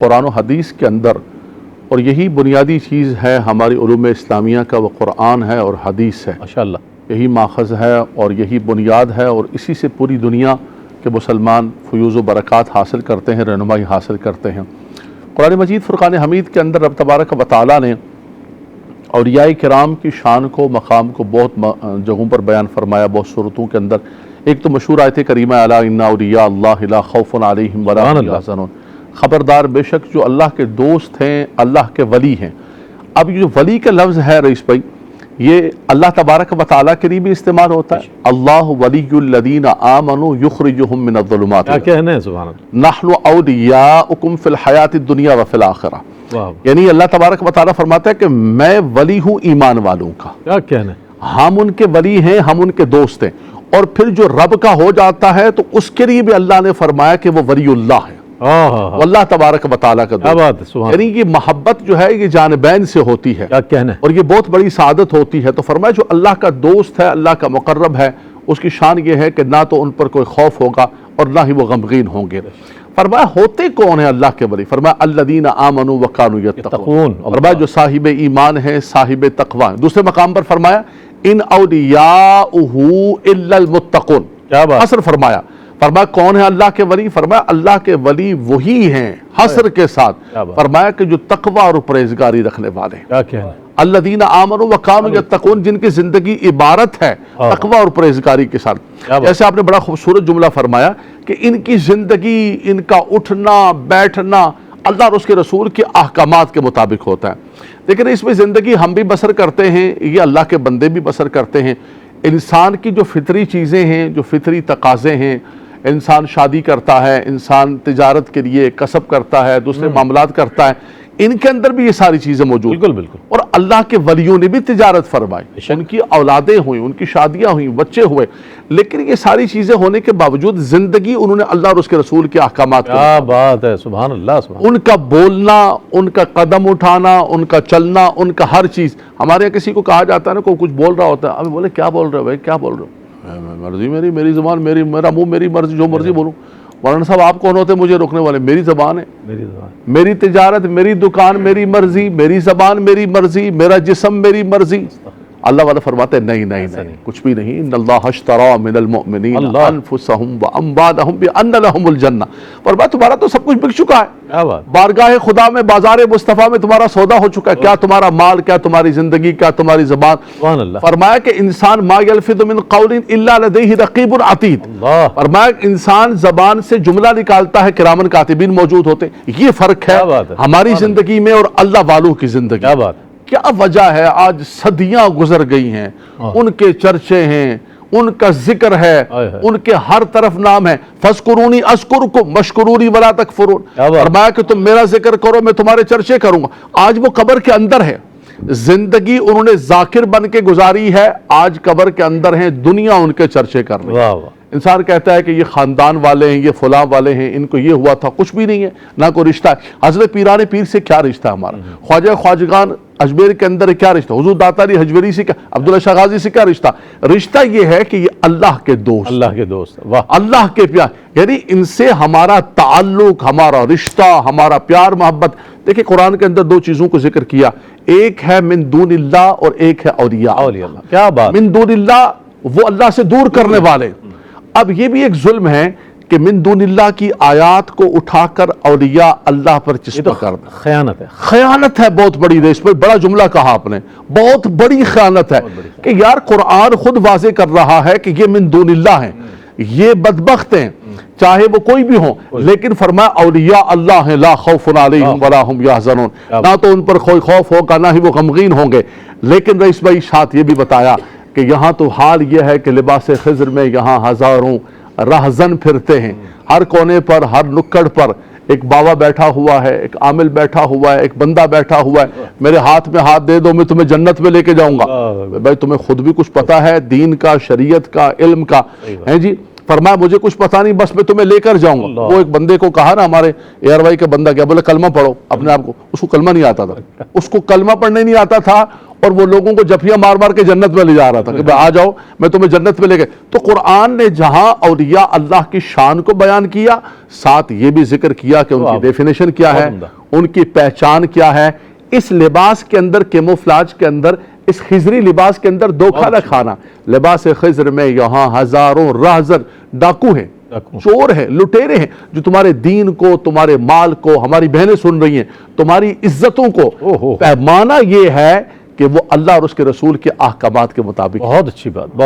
قرآن و حدیث کے اندر، اور یہی بنیادی چیز ہے ہماری علوم اسلامیہ کا، وہ قرآن ہے اور حدیث ہے۔ ماشاءاللہ، یہی ماخذ ہے اور یہی بنیاد ہے، اور اسی سے پوری دنیا کے مسلمان فیوز و برکات حاصل کرتے ہیں، رہنمائی حاصل کرتے ہیں۔ قرآن مجید فرقان حمید کے اندر رب تبارک و تعالیٰ نے اولیاء کرام کی شان کو، مقام کو بہت جگہوں پر بیان فرمایا، بہت صورتوں کے اندر۔ ایک تو مشہور آیت کریمہ الا ان اولیاء اللہ لا خوف علیہم ولا هم یحزنون، خبردار بے شک جو اللہ کے دوست ہیں، اللہ کے ولی ہیں۔ اب یہ جو ولی کا لفظ ہے رئیس بھائی، یہ اللہ تبارک و تعالیٰ کے لیے بھی استعمال ہوتا ہے۔ اللہ ولی الذین آمنوا یخرجہم من الظلمات، کیا کہنے ہیں، سبحان اللہ، نحن اولیاؤکم فی الحیات الدنیا وفی الآخرہ۔ یعنی اللہ تبارک و تعالیٰ فرماتا ہے کہ میں ولی ہوں ایمان والوں کا، کیا کہنے، ہم ان کے ولی ہیں، ہم ان کے دوست ہیں۔ اور پھر جو رب کا ہو جاتا ہے تو اس کے لیے بھی اللہ نے فرمایا کہ وہ ولی اللہ ہے، اللہ تبارک و تعالیٰ کا دوست۔ یعنی یہ محبت جو ہے یہ جانبین سے ہوتی ہے، کیا کہنے، اور یہ بہت بڑی سعادت ہوتی ہے۔ تو فرمایا جو اللہ کا دوست ہے، اللہ کا مقرب ہے، اس کی شان یہ ہے کہ نہ تو ان پر کوئی خوف ہوگا اور نہ ہی وہ غمگین ہوں گے۔ فرمایا ہوتے کون ہیں اللہ کے ولی؟ فرمایا الذین آمنوا وکانوا یتقون، فرمایا جو صاحب ایمان ہے، صاحب تقوی۔ دوسرے مقام پر فرمایا ان اولیاؤہ الا المتقون، کیا بات، حصر فرمایا کون ہے اللہ کے ولی؟ فرمایا اللہ کے ولی وہی ہیں، حصر کے ساتھ فرمایا کہ جو تقوی اور پرہیزگاری رکھنے والے ہیں۔ کیا کہنے، الذین آمنوا وکانوا یتقون، جن کی زندگی عبارت ہے تقوی اور پرہیزگاری کے ساتھ۔ جیسے آپ نے بڑا خوبصورت جملہ فرمایا کہ ان کی زندگی، ان کا اٹھنا بیٹھنا اللہ اور اس کے رسول کے احکامات کے مطابق ہوتا ہے۔ لیکن اس میں زندگی ہم بھی بسر کرتے ہیں، یہ اللہ کے بندے بھی بسر کرتے ہیں۔ انسان کی جو فطری چیزیں ہیں، جو فطری تقاضے ہیں، انسان شادی کرتا ہے، انسان تجارت کے لیے کسب کرتا ہے، دوسرے معاملات کرتا ہے، ان کے اندر بھی یہ ساری چیزیں موجود ہیں۔ بالکل بالکل، اور اللہ کے ولیوں نے بھی تجارت فرمائی، ان کی اولادیں ہوئیں، ان کی شادیاں ہوئیں، بچے ہوئے، لیکن یہ ساری چیزیں ہونے کے باوجود زندگی انہوں نے اللہ اور اس کے رسول کے احکامات کو، کیا بات ہے، سبحان اللہ، سبحان ان کا بولنا، ان کا قدم اٹھانا، ان کا چلنا، ان کا ہر چیز۔ ہمارے یہاں کسی کو کہا جاتا ہے نا، کوئی کچھ بول رہا ہوتا ہے، ہمیں بولے کیا بول رہے ہو بھائی، کیا بول رہے ہو؟ مرضی میری زبان، میرا منہ، میری مرضی، جو مرضی بولوں۔ مولانا صاحب آپ کون ہوتے مجھے روکنے والے؟ میری زبان ہے، میری زبان، میری تجارت، میری دکان، میری مرضی، میری زبان میری مرضی، میرا جسم میری مرضی۔ اللہ والا فرماتے ہیں نہیں نہیں نہیں، کچھ بھی نہیں۔ ان اللہ اشتری من المؤمنین انفسهم واموالهم بان لهم الجنہ، فرمایا تمہارا تو سب کچھ بک چکا ہے، کیا بات، بارگاہ خدا میں، بازار مصطفیٰ میں تمہارا سودا ہو چکا ہے۔ کیا تمہارا مال، کیا تمہاری زندگی، کیا تمہاری زبان۔ سبحان اللہ، فرمایا کہ انسان ما یلفظ من قول الا لدیہ رقیب عتید، اللہ، فرمایا انسان زبان سے جملہ نکالتا ہے، کرامن کاتبین موجود ہوتے ہیں۔ یہ فرق ہے ہماری زندگی میں اور اللہ والوں کی زندگی۔ کیا بات، کیا وجہ ہے؟ آج صدیاں گزر گئی ہیں، ان کے چرچے ہیں، ان کا ذکر ہے، ان کے ہر طرف نام ہے۔ فَاذْكُرُونِي أَذْكُرْكُمْ وَاشْكُرُوا لِي وَلَا تَكْفُرُونَ، فرمایا کہ تم میرا ذکر کرو، میں تمہارے چرچے کروں گا۔ آج وہ قبر کے اندر ہے، زندگی انہوں نے ذاکر بن کے گزاری ہے، آج قبر کے اندر ہیں، دنیا ان کے چرچے کر رہی ہے۔ واہ واہ، انسان کہتا ہے کہ یہ خاندان والے ہیں، یہ فلاں والے ہیں، ان کو یہ ہوا تھا، کچھ بھی نہیں ہے، نہ کوئی رشتہ ہے۔ حضرت پیران پیر سے کیا رشتہ ہے ہمارا؟ خواجہ خواجگان اجمیر کے اندر کیا رشتہ؟ حضور داتا علی حجویری سے کیا، عبداللہ شاہ غازی سے کیا رشتہ؟ رشتہ یہ ہے کہ یہ اللہ کے دوست، اللہ کے دوست، واہ، اللہ کے پیار، یعنی ان سے ہمارا تعلق، ہمارا رشتہ، ہمارا پیار محبت۔ دیکھیں قرآن کے اندر دو چیزوں کو ذکر کیا، ایک ہے من دون اللہ اور ایک ہے اولیاء اللہ، کیا بات، من دون اللہ وہ اللہ سے دور کرنے والے۔ اب یہ بھی ایک ظلم ہے کہ من دون اللہ کی آیات کو اٹھا کر اولیاء اللہ پر چسپاں کر دیں، خیانت ہے، خیانت ہے بہت بڑی۔ اس پر بڑا جملہ کہا آپ نے، بہت بڑی خیانت ہے کہ یار قرآن خود واضح کر رہا ہے کہ یہ من دون اللہ ہیں، یہ بدبخت ہیں چاہے وہ کوئی بھی ہوں، لیکن فرمایا اولیاء اللہ ہیں، لا خوف علیہم ولا هم یحزنون، نہ تو ان پر کوئی خوف ہوگا نہ ہی وہ غمگین ہوں گے۔ لیکن رئیس بھائی ساتھ یہ بھی بتایا کہ یہاں تو حال یہ ہے کہ لباس خضر میں یہاں ہزاروں رہزن پھرتے ہیں، ہر کونے پر، ہر نکڑ پر ایک بابا بیٹھا ہوا ہے، ایک عامل بیٹھا ہوا ہے، ایک بندہ بیٹھا ہوا ہے، میرے ہاتھ میں ہاتھ دے دو میں تمہیں جنت میں لے کے جاؤں گا۔ بھائی تمہیں خود بھی کچھ پتا ہے دین کا، شریعت کا، علم کا، ہیں جی؟ فرمایا مجھے کچھ پتا نہیں بس میں تمہیں لے کر جاؤں گا. وہ ایک بندے کو کہا نا ہمارے ایئر وائی کا بندہ کیا بولے کلمہ پڑھو اپنے آپ کو, اس کو کلمہ نہیں آتا تھا, اس کو کلمہ پڑھنے نہیں آتا تھا اور وہ لوگوں کو جفیاں مار مار کے جنت میں لے جا رہا تھا کہ آ جاؤ میں تمہیں جنت میں لے گئے. تو قرآن نے جہاں اولیاء اللہ کی شان کو بیان کیا ساتھ یہ بھی ذکر کیا کہ ان کی ڈیفینیشن کیا ہے, ان کی پہچان کیا ہے. اس لباس کے اندر کیموفلاج کے اندر اس خضری لباس کے اندر دھوکہ نہ کھانا. لباس خضر میں یہاں ہزاروں راہزن ڈاکو ہیں, چور ہیں, لٹیرے ہیں جو تمہارے دین کو, تمہارے مال کو, ہماری بہنیں سن رہی ہیں, تمہاری عزتوں کو. پیمانہ یہ ہے کہ وہ اللہ اور اس کے رسول کے احکامات کے مطابق. بہت اچھی بات.